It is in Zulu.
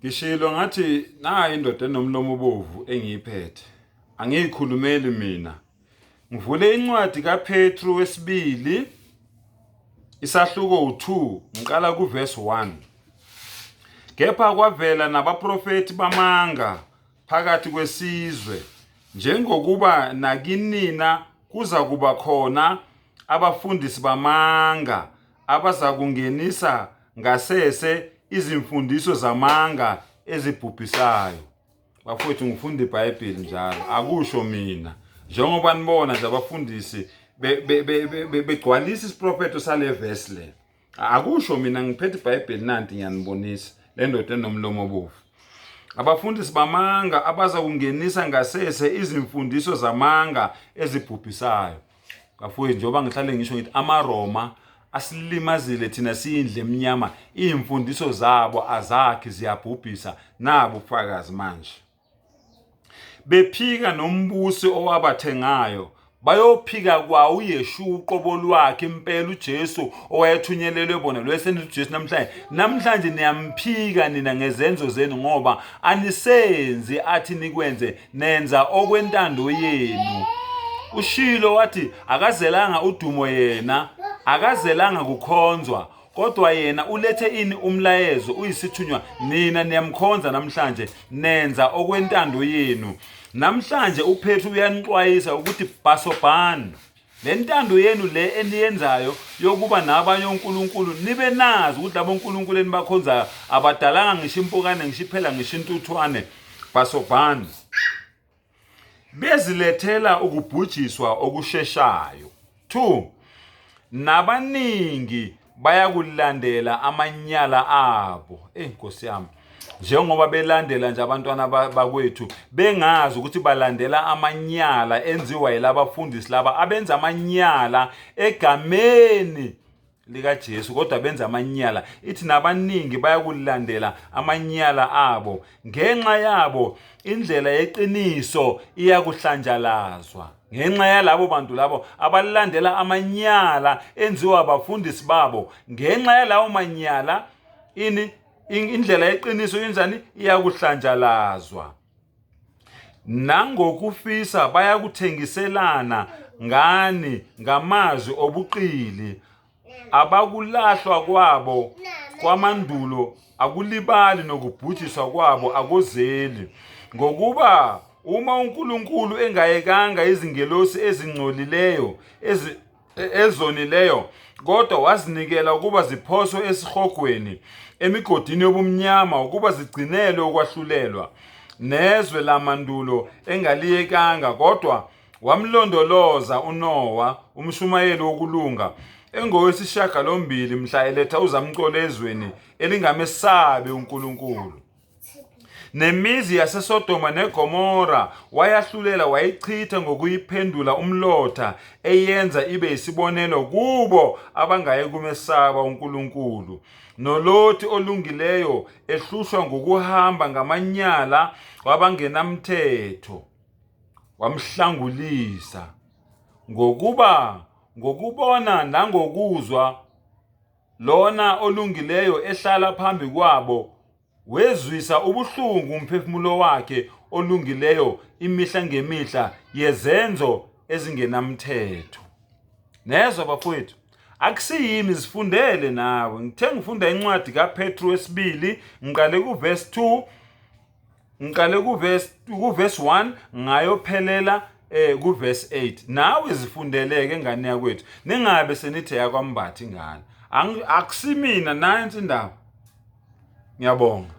Ngishilo ngathi nayi indoda enomlomo obovu engiyiphethe. Angiyikhulumeli mina. Ngivule incwadi kaPetru wesibili isahluko u2 ngiqala kuverse 1. Kepha kwavela nabaprofeti bamanga phakathi kwesizwe njengokuba nakinina kuza kuba khona abafundisi bamanga abazakungenisa ngasese izimfundiso zamanga ezibhubhisayo. Bafowethu ngifunda iBhayibheli njalo akusho mina njengoba nibona nje abafundisi begcwalisa isiprofeto sale verse le. Akusho mina ngiphethe iBhayibheli nanti ngiyanibonisa le ndoda enomlomo obovu. Abafundisi bamanga abazakungenisa ngasese izimfundiso zamanga ezibhubhisayo. Bafowethu njengoba ngihlale ngisho ngithi amaRoma asilimazile thina siyindle eminyama, imfundiso zabo azakhi ziyabhubhisa nabo ubufakazi manje. Bephika nombusi owabathengayo bayophika kwa uYeshu uqobo lwakhe impela uJesu owayethunyelelwe bona lwesenithi uJesu namhlanje niyamphika nina ngezenzo zenu ngoba anisenzi athi nikwenze, nenza okwentando yenu. Ushilo wathi akazelanga udumo yena, akazelanga kukhonzwa, kodwa yena ulethe ini umlayezo uyisithunywa, nina niyamkhonza namhlanje, nenza okwentando yenu. Namhlanje uPetru uyanixwayisa ukuthi bhasobhani le ntando yenu le eniyenzayo yokuba nabanye onkulunkulu nibe nazi ukuthi labo onkulunkulu enibakhonzayo abadalanga ngisho impukane ngisho iphela ngisho intuthwane. Bhasobhani bezilethela ukubhujiswa okusheshayo. 2. Nabaningi bayakulandela amanyala abo. Nkosi yami, njengoba belandela nje abantwana bakwethu bengazi ukuthi balandela amanyala enziwa yilabafundisi laba abenza amanyala egameni likaJesu, kodwa benza amanyala. Ithi nabaningi bayakulandela amanyala abo, ngenxa yabo indlela yeqiniso iyakuhlanjalazwa. Ngenxa yalabo bantu labo abalandela amanyala enziwa abafundisi babo, ngenxa yalawo manyala indlela yeqiniso yenzani iyakuhlanjalazwa. Nangokufisa bayakuthengiselana ngani ngamazwi obuqili, abakulahlwa kwabo kwamandulo akulibali nokubhujiswa kwabo akozeli. Ngokuba uma uNkulunkulu engayekanga izingelosi ezingcolileyo ezonileyo, kodwa wazinikela ukuba ziphoswe esihogweni emigodini yobumnyama ukuba zigcinelwe ukwahlulelwa, nezwe lamandulo engaliyekanga, kodwa wamlondoloza uNowa umshumayeli wokulunga engowesishiyagalombili mhla eletha uzamcolo ezweni elingamesabi uNkulunkulu. Nemizi yaseSodoma neGomora wayahlulela wayichitha ngokuyiphendula umlotha, eyenza ibe isibonelo kubo abangaye kumesaba uNkulunkulu. Nolothi olungileyo ehlushwa ngokuhamba ngamanyala wabangenamthetho wamhlangulisa. Ngokubona nangokuzwa lona olungileyo ehlala phambi kwabo, wezwisa ubuhlungu umphefumulo wakhe olungileyo imihla ngemihla yezenzo ezingenamthetho. Nezwa bafowethu, akusiyimi zifundele nawe. Ngithe ngifunda incwadi kaPetru wesibili ngiqale kuverse 2, ngiqale kuverse 1 ngayophelela kuverse 8. Nawe zifundeleke ngane yakwethu, ningabe senithi yakwambathi ngane. Akusimina nansi indaba. Ngiyabonga.